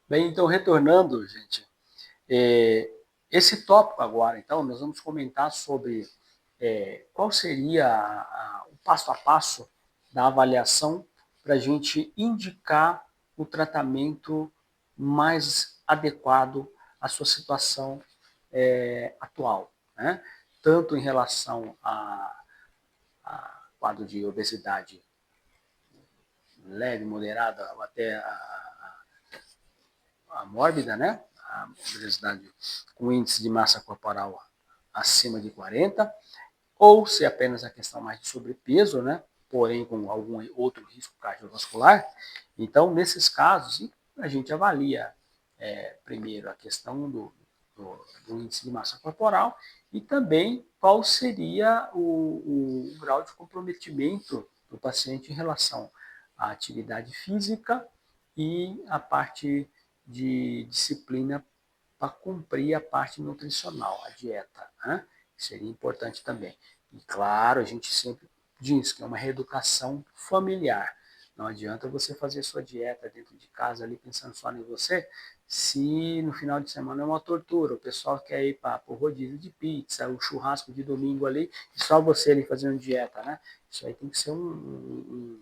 Bem, então, retornando, gente, é, esse tópico agora, então, nós vamos comentar sobre qual seria o passo a passo da avaliação para a gente indicar o tratamento mais adequado à sua situação atual, né? Tanto em relação a quadro de obesidade leve, moderada ou até a mórbida, né? A obesidade com índice de massa corporal acima de 40, ou se é apenas a questão mais de sobrepeso, né? Porém com algum outro risco cardiovascular. Então, nesses casos, a gente avalia primeiro a questão do índice de massa corporal e também qual seria o grau de comprometimento do paciente em relação à atividade física e a parte de disciplina para cumprir a parte nutricional, a dieta, né? Seria importante também. E claro, a gente sempre diz que é uma reeducação familiar. Não adianta você fazer sua dieta dentro de casa ali pensando só em você, se no final de semana é uma tortura, o pessoal quer ir para o rodízio de pizza, o churrasco de domingo ali, e só você ali fazendo dieta, né? Isso aí tem que ser um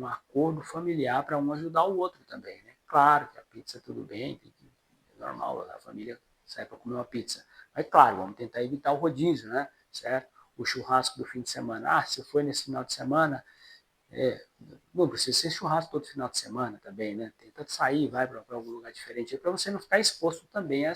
acordo familiar para um ajudar o outro também, né? Claro que a pizza tudo bem, é normal, a família sai para comer uma pizza. Mas claro, vamos tentar evitar o rodízio, né? Certo? O churrasco do fim de semana. Ah, se foi nesse final de semana, não precisa ser churrasco todo final de semana também, né? Tenta sair, vai para algum lugar diferente, para você não ficar exposto também a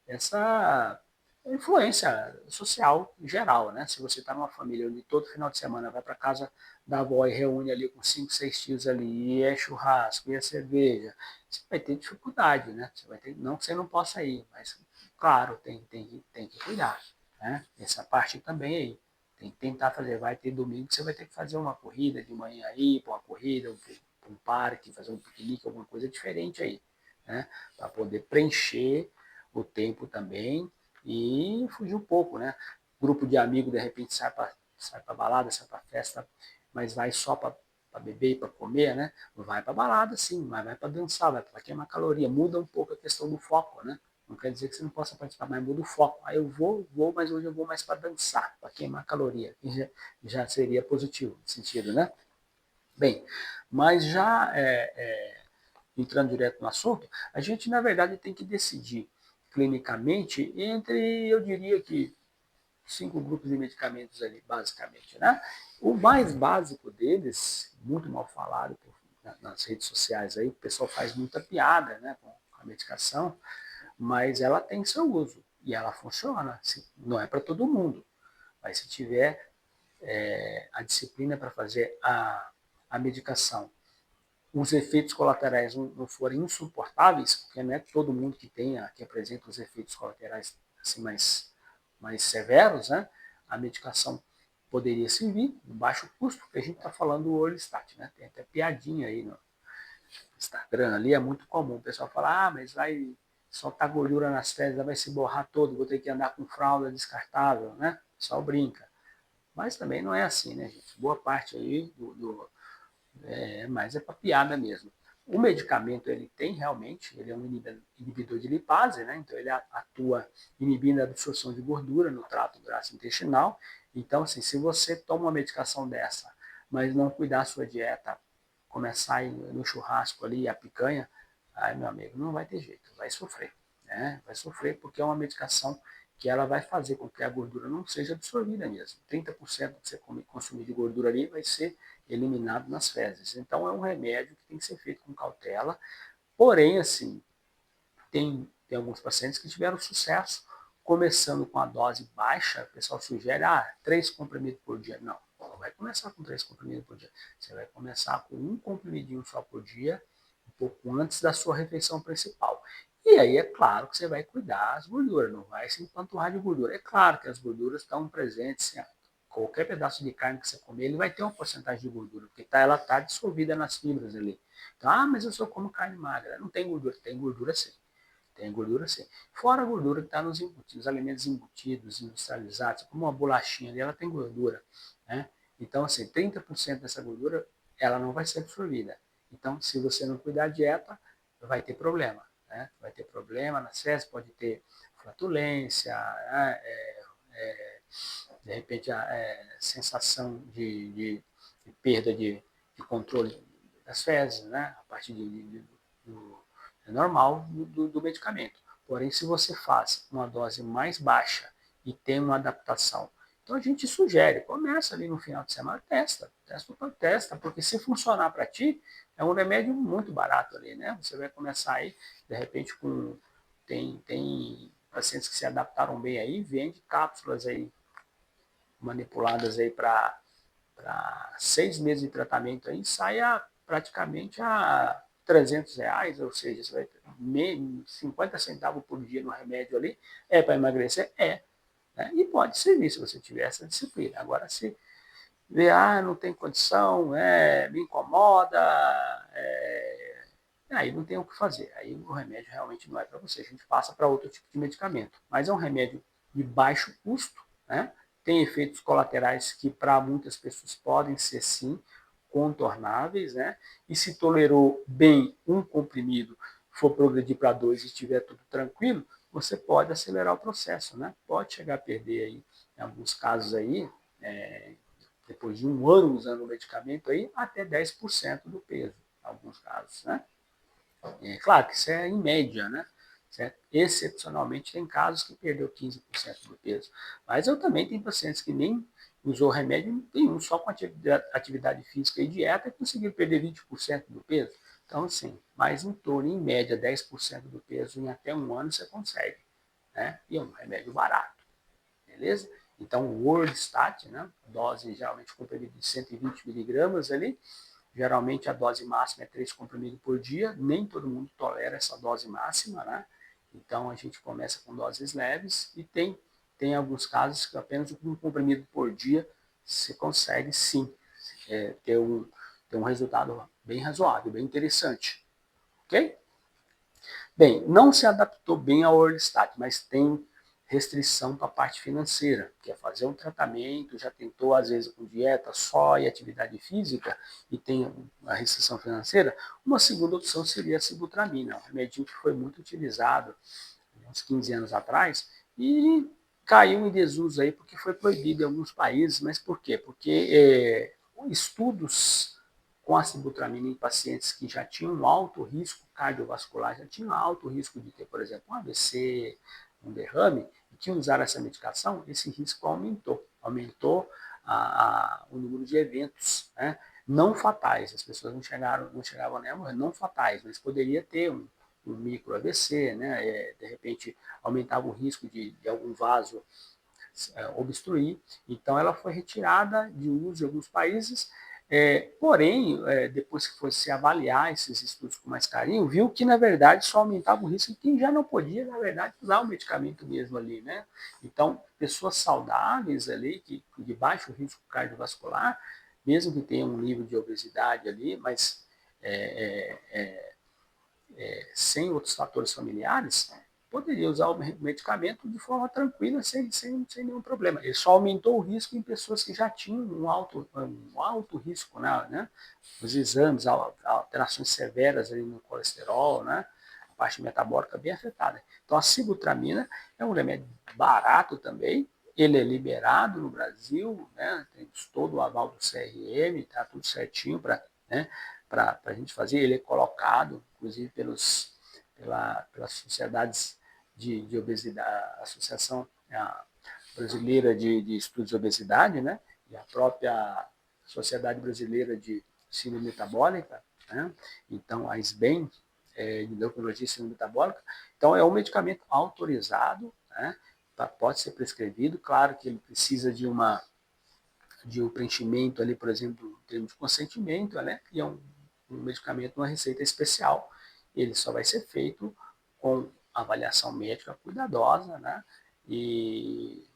essa influência social em geral, né? Se você está numa família onde todo final de semana vai para casa da avó e reúne ali com 5, 6 tios ali, e é churrasco, e é cerveja, você vai ter dificuldade, né? Você vai ter, não que você não possa ir, mas claro, tem que cuidar, né? Essa parte também aí. Tem que tentar fazer. Vai ter domingo que você vai ter que fazer uma corrida de manhã aí, para uma corrida, para um parque, fazer um piquenique, alguma coisa diferente aí, né? Para poder preencher o tempo também e fugir um pouco, né? Grupo de amigos, de repente, sai para balada, sai para festa, mas vai só para beber e para comer, né? Vai para balada, sim, mas vai para dançar, vai para queimar caloria. Muda um pouco a questão do foco, né? Não quer dizer que você não possa participar, mas muda o foco. Aí eu vou, mas hoje eu vou mais para dançar, para queimar caloria. Já seria positivo no sentido, né? Bem, mas já entrando direto no assunto, a gente, na verdade, tem que decidir clinicamente entre, eu diria que, 5 grupos de medicamentos ali, basicamente, né? O mais básico deles, muito mal falado nas redes sociais aí, o pessoal faz muita piada, né, com a medicação, mas ela tem seu uso e ela funciona. Não é para todo mundo, mas se tiver a disciplina para fazer a medicação, os efeitos colaterais não forem insuportáveis, porque não é todo mundo que apresenta os efeitos colaterais assim mais severos, né? A medicação poderia servir, de baixo custo, porque a gente está falando do Orlistat, né? Tem até piadinha aí no Instagram ali, é muito comum. O pessoal fala, mas vai soltar gordura nas fezes, vai se borrar todo, vou ter que andar com fralda descartável, né? O pessoal brinca. Mas também não é assim, né, gente? Boa parte aí mas é para piada mesmo. O medicamento ele tem realmente, ele é um inibidor de lipase, né? Então ele atua inibindo a absorção de gordura no trato gastrointestinal. Então, assim, se você toma uma medicação dessa, mas não cuidar da sua dieta, começar a ir no churrasco ali, a picanha, aí, meu amigo, não vai ter jeito, vai sofrer, né? Vai sofrer porque é uma medicação que ela vai fazer com que a gordura não seja absorvida mesmo. 30% que você consumir de gordura ali vai ser eliminado nas fezes. Então é um remédio que tem que ser feito com cautela. Porém, assim, tem alguns pacientes que tiveram sucesso, começando com a dose baixa, o pessoal sugere, 3 comprimidos por dia. Não, não vai começar com 3 comprimidos por dia. Você vai começar com um comprimidinho só por dia, um pouco antes da sua refeição principal. E aí é claro que você vai cuidar das gorduras, não vai se empanturrar de gordura. É claro que as gorduras estão presentes, qualquer pedaço de carne que você comer, ele vai ter uma porcentagem de gordura, porque ela está dissolvida nas fibras ali. Então, mas eu só como carne magra. Não tem gordura. Tem gordura sim. Tem gordura sim. Fora a gordura que está nos embutidos, alimentos embutidos, industrializados, como uma bolachinha ali, ela tem gordura, né? Então, assim, 30% dessa gordura, ela não vai ser absorvida. Então, se você não cuidar da dieta, vai ter problema, né? Vai ter problema nas fezes, pode ter flatulência, né? De repente a sensação de perda de controle das fezes, né? A partir é normal do medicamento. Porém, se você faz uma dose mais baixa e tem uma adaptação, então a gente sugere, começa ali no final de semana, testa, porque se funcionar para ti, é um remédio muito barato ali, né? Você vai começar aí, de repente, tem pacientes que se adaptaram bem aí, vende cápsulas aí manipuladas aí para 6 meses de tratamento aí, sai praticamente a R$ 300, ou seja, você vai ter 50 centavos por dia no remédio ali, é para emagrecer? É. Né? E pode servir se você tiver essa disciplina. Agora, se vê, não tem condição, me incomoda, aí não tem o que fazer. Aí o remédio realmente não é para você. A gente passa para outro tipo de medicamento. Mas é um remédio de baixo custo, né? Tem efeitos colaterais que para muitas pessoas podem ser sim contornáveis, né? E se tolerou bem um comprimido, for progredir para dois e estiver tudo tranquilo, você pode acelerar o processo, né? Pode chegar a perder aí, em alguns casos aí, depois de um ano usando o medicamento aí, até 10% do peso, em alguns casos, né? Claro que isso é em média, né? Certo? Excepcionalmente, tem casos que perdeu 15% do peso. Mas eu também tenho pacientes que nem usou remédio nenhum, só com atividade física e dieta, e conseguiram perder 20% do peso. Então, assim, mais em torno, em média, 10% do peso em até um ano você consegue. Né? E é um remédio barato, beleza? Então, o Orlistat, né? Dose geralmente comprimido de 120 miligramas ali, geralmente a dose máxima é 3 comprimidos por dia, nem todo mundo tolera essa dose máxima, né? Então a gente começa com doses leves e tem alguns casos que apenas um comprimido por dia você consegue sim ter um resultado bem razoável, bem interessante, ok? Bem, não se adaptou bem ao Orlistat, mas tem restrição para a parte financeira, que é fazer um tratamento, já tentou às vezes com dieta só e atividade física e tem a restrição financeira, uma segunda opção seria a sibutramina, um remédio que foi muito utilizado uns 15 anos atrás e caiu em desuso aí porque foi proibido em alguns países, mas por quê? Porque estudos com a sibutramina em pacientes que já tinham um alto risco cardiovascular, já tinham alto risco de ter, por exemplo, um AVC, um derrame, e que usaram essa medicação, esse risco aumentou o número de eventos, né? Não fatais, as pessoas não chegavam nem a morrer, não fatais, mas poderia ter um micro AVC, né? De repente aumentava o risco de algum vaso obstruir. Então ela foi retirada de uso em alguns países, porém, depois que fosse avaliar esses estudos com mais carinho, viu que na verdade só aumentava o risco de quem já não podia, na verdade, usar o medicamento mesmo ali, né? Então, pessoas saudáveis ali, de baixo risco cardiovascular, mesmo que tenham um nível de obesidade ali, mas sem outros fatores familiares, poderia usar o medicamento de forma tranquila, sem nenhum problema. Ele só aumentou o risco em pessoas que já tinham um alto risco, né? Os exames, alterações severas ali no colesterol, né? A parte metabólica bem afetada. Então, a sibutramina é um remédio barato também, ele é liberado no Brasil, né? Tem todo o aval do CRM, está tudo certinho para, né, a gente fazer. Ele é colocado, inclusive, pelas sociedades de obesidade, a Associação Brasileira de Estudos de Obesidade, né? E a própria Sociedade Brasileira de Síndrome Metabólica, né? Então, a SBEM, de endocrinologia e síndrome metabólica. Então, é um medicamento autorizado, né? Pode ser prescrevido, claro que ele precisa de um preenchimento ali, por exemplo, em termos de consentimento, né? E é um medicamento, uma receita especial. Ele só vai ser feito com avaliação médica cuidadosa, né? E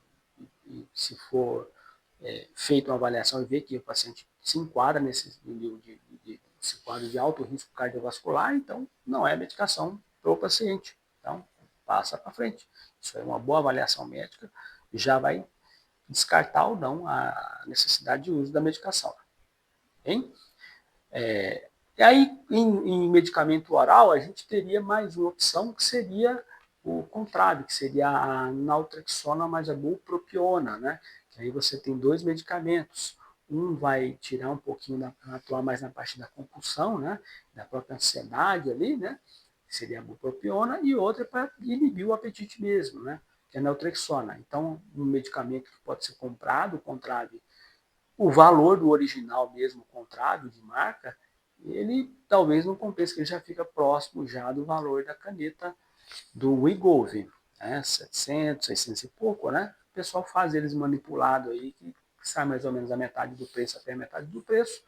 se for feita uma avaliação e ver que o paciente se enquadra nesse nível esse quadro de alto risco cardiovascular, então não é medicação para o paciente. Então, passa para frente. Isso é uma boa avaliação médica, já vai descartar ou não a necessidade de uso da medicação. Hein? E aí, em medicamento oral, a gente teria mais uma opção que seria o contrário, que seria a naltrexona mais a bupropiona, né? Que aí você tem dois medicamentos. Um vai tirar um pouquinho, atuar mais na parte da compulsão, né? Da própria ansiedade ali, né? Que seria a bupropiona, e outra para inibir o apetite mesmo, né? Que é a naltrexona. Então, um medicamento que pode ser comprado, o contrário, o valor do original mesmo, o contrário de marca, ele talvez não compense, que ele já fica próximo já do valor da caneta do Wegovy, né? 700, 600 e pouco, né? O pessoal faz eles manipulado aí, que sai mais ou menos a metade do preço até a metade do preço,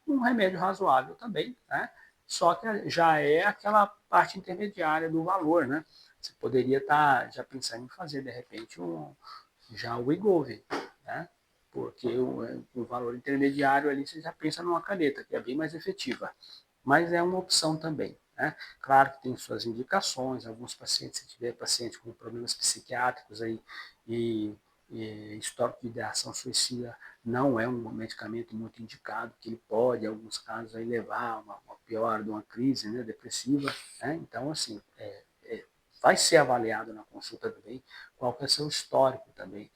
um remédio razoável também, né? Só que já é aquela parte intermediária do valor, né? Você poderia estar já pensando em fazer, de repente, já o Wegovy, né? Porque o valor intermediário ali você já pensa numa caneta, que é bem mais efetiva. Mas é uma opção também, né? Claro que tem suas indicações, alguns pacientes, se tiver paciente com problemas psiquiátricos aí e, e histórico de ideação suicida, não é um medicamento muito indicado, que ele pode, em alguns casos, aí levar a uma pior de uma crise, né, depressiva, né? Então, assim, vai ser avaliado na consulta também qual que é o seu histórico também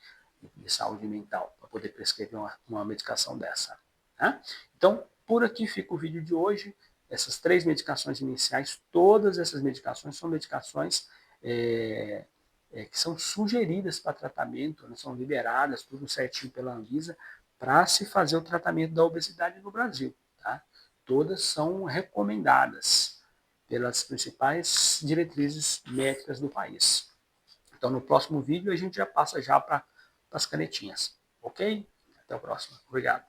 de saúde mental, para poder prescrever uma medicação dessa. Né? Então, por aqui fica o vídeo de hoje. Essas três medicações iniciais, todas essas medicações são medicações que são sugeridas para tratamento, né, são liberadas, tudo certinho pela Anvisa, para se fazer o tratamento da obesidade no Brasil. Tá? Todas são recomendadas pelas principais diretrizes médicas do país. Então, no próximo vídeo, a gente já passa já para as canetinhas. Ok? Até o próximo. Obrigado.